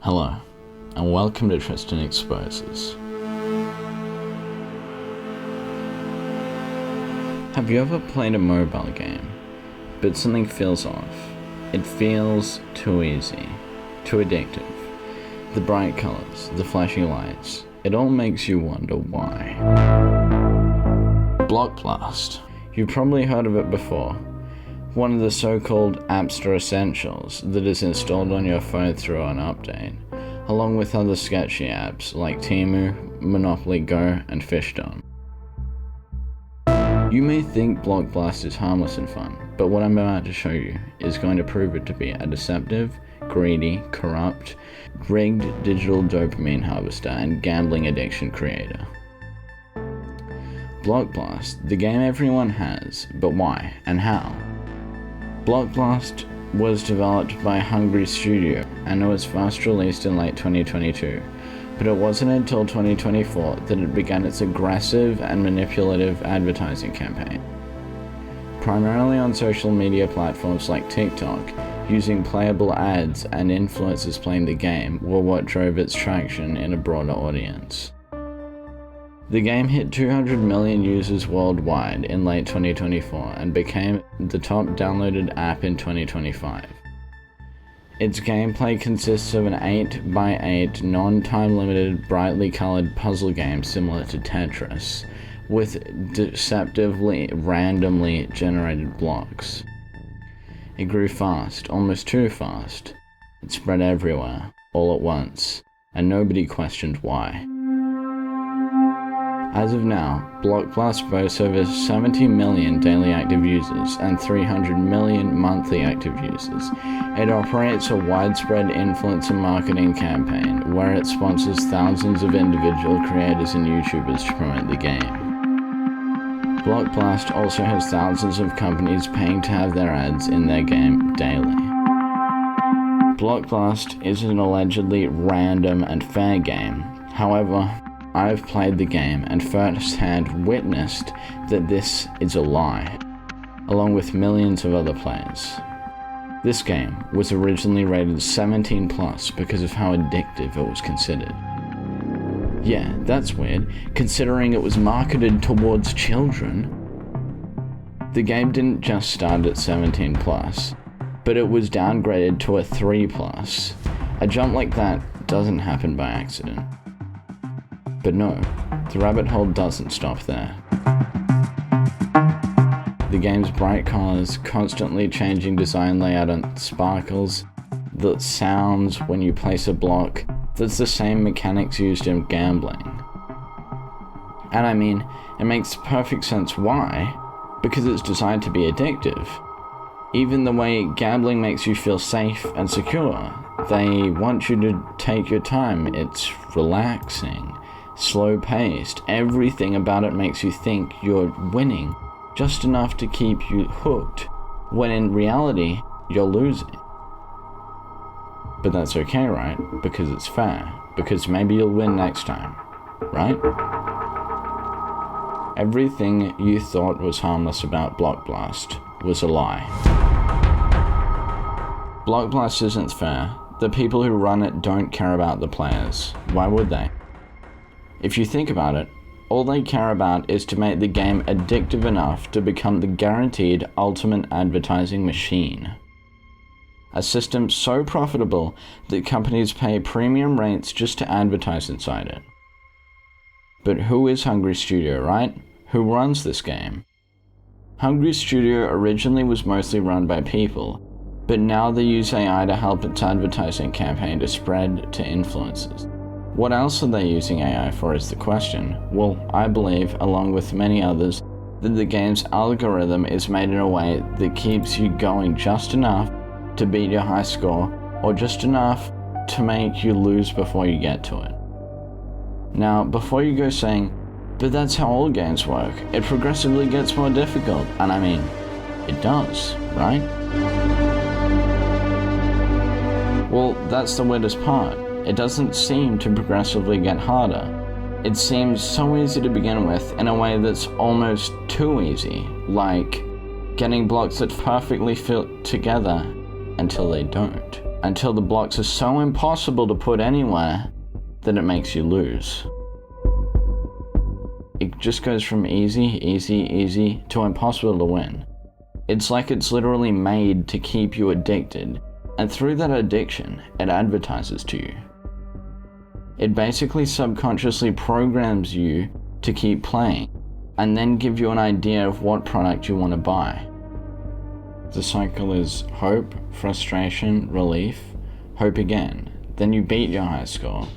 Hello, and welcome to Tristan Exposes. Have you ever played a mobile game, but something feels off? It feels too easy, too addictive. The bright colors, the flashy lights, it all makes you wonder why. Block Blast. You've probably heard of it before. One of the so-called Appster essentials that is installed on your phone through an update, along with other sketchy apps like Temu, Monopoly Go, and Fishdom. You may think Block Blast is harmless and fun, but what I'm about to show you is going to prove it to be a deceptive, greedy, corrupt, rigged digital dopamine harvester and gambling addiction creator. Block Blast, the game everyone has, but why and how? Block Blast was developed by Hungry Studio and it was first released in late 2022, but it wasn't until 2024 that it began its aggressive and manipulative advertising campaign. Primarily on social media platforms like TikTok, using playable ads and influencers playing the game were what drove its traction in a broader audience. The game hit 200 million users worldwide in late 2024 and became the top downloaded app in 2025. Its gameplay consists of an 8x8 non-time limited brightly colored puzzle game similar to Tetris, with deceptively randomly generated blocks. It grew fast, almost too fast. It spread everywhere, all at once, and nobody questioned why. As of now, Block Blast boasts over 70 million daily active users and 300 million monthly active users. It operates a widespread influencer marketing campaign where it sponsors thousands of individual creators and YouTubers to promote the game. Block Blast also has thousands of companies paying to have their ads in their game daily. Block Blast is an allegedly random and fair game. However, I have played the game and firsthand witnessed that this is a lie, along with millions of other players. This game was originally rated 17+ because of how addictive it was considered. Yeah, that's weird, considering it was marketed towards children. The game didn't just start at 17+, but it was downgraded to a 3+. A jump like that doesn't happen by accident. But no, the rabbit hole doesn't stop there. The game's bright colors, constantly changing design layout and sparkles, the sounds when you place a block, that's the same mechanics used in gambling. And I mean, it makes perfect sense why, because it's designed to be addictive. Even the way gambling makes you feel safe and secure, they want you to take your time, it's relaxing. Slow-paced, everything about it makes you think you're winning, just enough to keep you hooked, when in reality, you're losing. But that's okay, right? Because it's fair. Because maybe you'll win next time, right? Everything you thought was harmless about Block Blast was a lie. Block Blast isn't fair. The people who run it don't care about the players. Why would they? If you think about it, all they care about is to make the game addictive enough to become the guaranteed ultimate advertising machine. A system so profitable that companies pay premium rates just to advertise inside it. But who is Hungry Studio, right? Who runs this game? Hungry Studio originally was mostly run by people, but now they use AI to help its advertising campaign to spread to influencers. What else are they using AI for is the question. Well, I believe, along with many others, that the game's algorithm is made in a way that keeps you going just enough to beat your high score, or just enough to make you lose before you get to it. Now, before you go saying, but that's how all games work, it progressively gets more difficult, and I mean, it does, right? Well, that's the weirdest part. It doesn't seem to progressively get harder. It seems so easy to begin with in a way that's almost too easy, like getting blocks that perfectly fit together until they don't. until the blocks are so impossible to put anywhere that it makes you lose. It just goes from easy to impossible to win. It's like it's literally made to keep you addicted, and through that addiction, it advertises to you. It basically subconsciously programs you to keep playing, and then give you an idea of what product you want to buy. The cycle is hope, frustration, relief, hope again, then you beat your high score,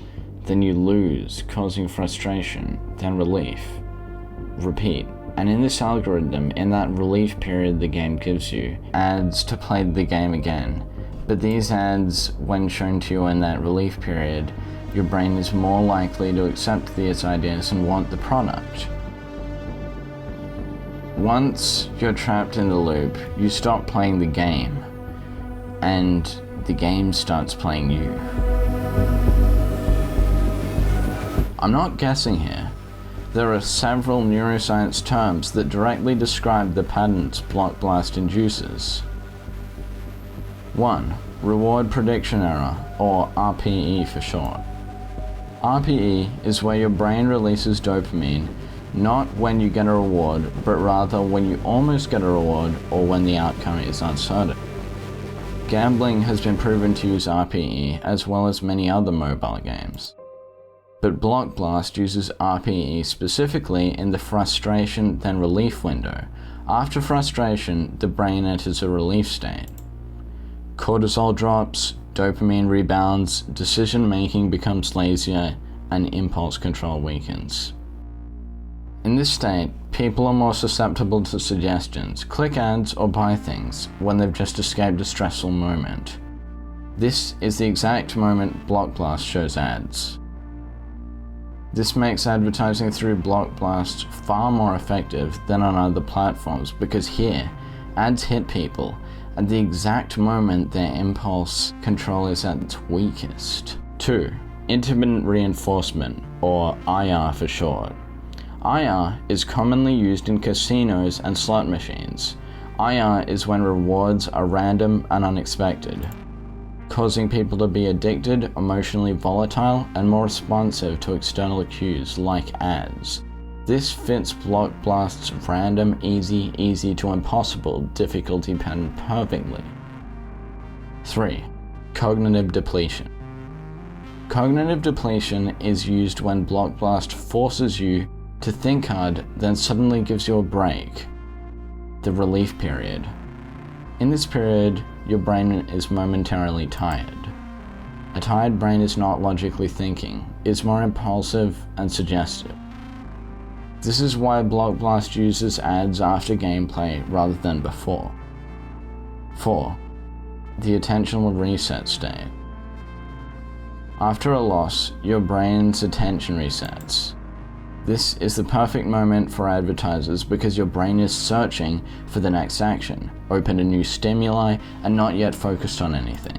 then you lose, causing frustration, then relief. Repeat. And in this algorithm, in that relief period the game gives you, ads to play the game again. But these ads, when shown to you in that relief period, your brain is more likely to accept these ideas and want the product. Once you're trapped in the loop, you stop playing the game, and the game starts playing you. I'm not guessing here. There are several neuroscience terms that directly describe the patterns Block Blast induces. 1. Reward prediction error, or RPE for short. RPE is where your brain releases dopamine not when you get a reward, but rather when you almost get a reward or when the outcome is uncertain. Gambling has been proven to use RPE as well as many other mobile games. But Block Blast uses RPE specifically in the frustration then relief window. After frustration, the brain enters a relief state. Cortisol drops, dopamine rebounds, decision making becomes lazier, and impulse control weakens. In this state, people are more susceptible to suggestions, click ads, or buy things when they've just escaped a stressful moment. This is the exact moment Block Blast shows ads. This makes advertising through Block Blast far more effective than on other platforms because here, ads hit people at the exact moment their impulse control is at its weakest. 2. Intermittent reinforcement, or IR for short. IR is commonly used in casinos and slot machines. IR is when rewards are random and unexpected, causing people to be addicted, emotionally volatile, and more responsive to external cues like ads. This fits Block Blast's random, easy to impossible difficulty pattern perfectly. 3. Cognitive depletion. Cognitive depletion is used when Block Blast forces you to think hard, then suddenly gives you a break. The relief period. In this period, your brain is momentarily tired. A tired brain is not logically thinking, it's more impulsive and suggestive. This is why Block Blast uses ads after gameplay rather than before. 4. The attentional reset state. After a loss, your brain's attention resets. This is the perfect moment for advertisers because your brain is searching for the next action, open to new stimuli, and not yet focused on anything.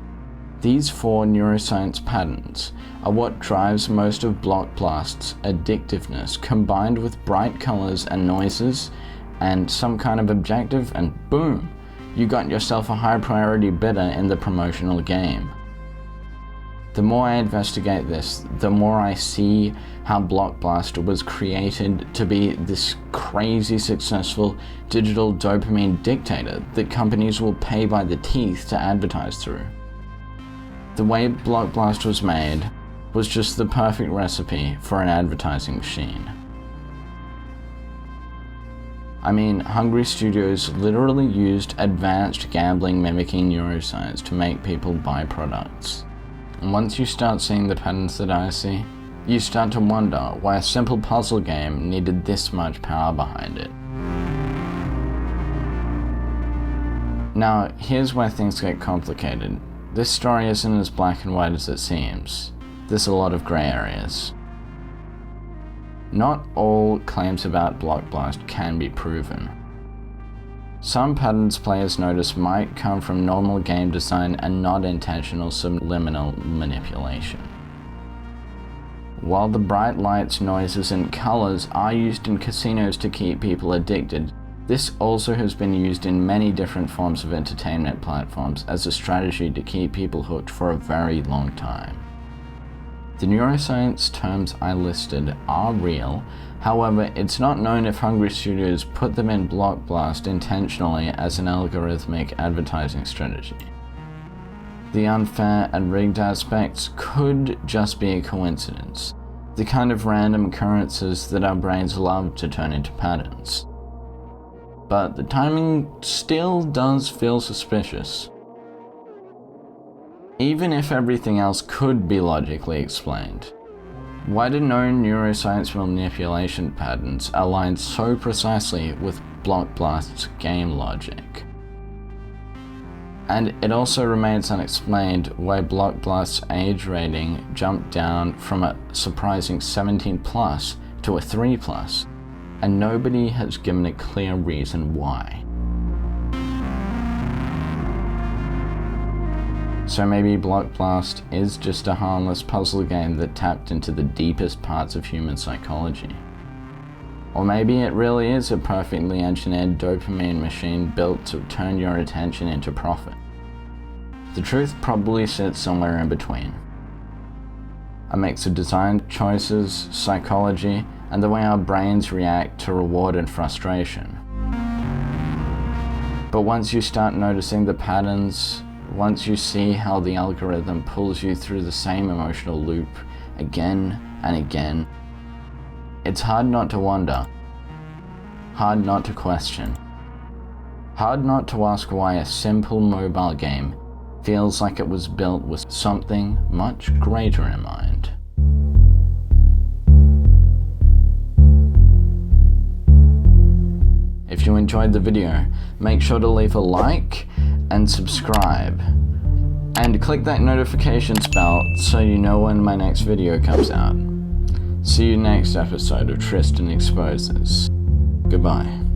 These 4 neuroscience patterns are what drives most of Block Blast's addictiveness, combined with bright colors and noises and some kind of objective, and boom, you got yourself a high priority bidder in the promotional game. The more I investigate this, the more I see how Block Blast was created to be this crazy successful digital dopamine dictator that companies will pay by the teeth to advertise through. The way Block Blast was made was just the perfect recipe for an advertising machine. I mean, Hungry Studios literally used advanced gambling mimicking neuroscience to make people buy products. And once you start seeing the patterns that I see, you start to wonder why a simple puzzle game needed this much power behind it. Now, here's where things get complicated. This story isn't as black and white as it seems. There's a lot of grey areas. Not all claims about Block Blast can be proven. Some patterns players notice might come from normal game design and not intentional subliminal manipulation. While the bright lights, noises, and colors are used in casinos to keep people addicted, This also has been used in many different forms of entertainment platforms as a strategy to keep people hooked for a very long time. The neuroscience terms I listed are real, however, it's not known if hungry studios put them in Block Blast intentionally as an algorithmic advertising strategy. The unfair and rigged aspects could just be a coincidence, the kind of random occurrences that our brains love to turn into patterns. But the timing still does feel suspicious. Even if everything else could be logically explained, why do known neuroscience manipulation patterns align so precisely with Block Blast's game logic? And it also remains unexplained why Block Blast's age rating jumped down from a surprising 17+ to a 3+, and nobody has given a clear reason why. So maybe Block Blast is just a harmless puzzle game that tapped into the deepest parts of human psychology. Or maybe it really is a perfectly engineered dopamine machine built to turn your attention into profit. The truth probably sits somewhere in between. A mix of design choices, psychology, and the way our brains react to reward and frustration. But once you start noticing the patterns, once you see how the algorithm pulls you through the same emotional loop again and again, it's hard not to wonder, hard not to question, hard not to ask why a simple mobile game feels like it was built with something much greater in mind. If you enjoyed the video, make sure to leave a like and subscribe, and click that notifications bell so you know when my next video comes out. See you next episode of Tristan Exposes. Goodbye.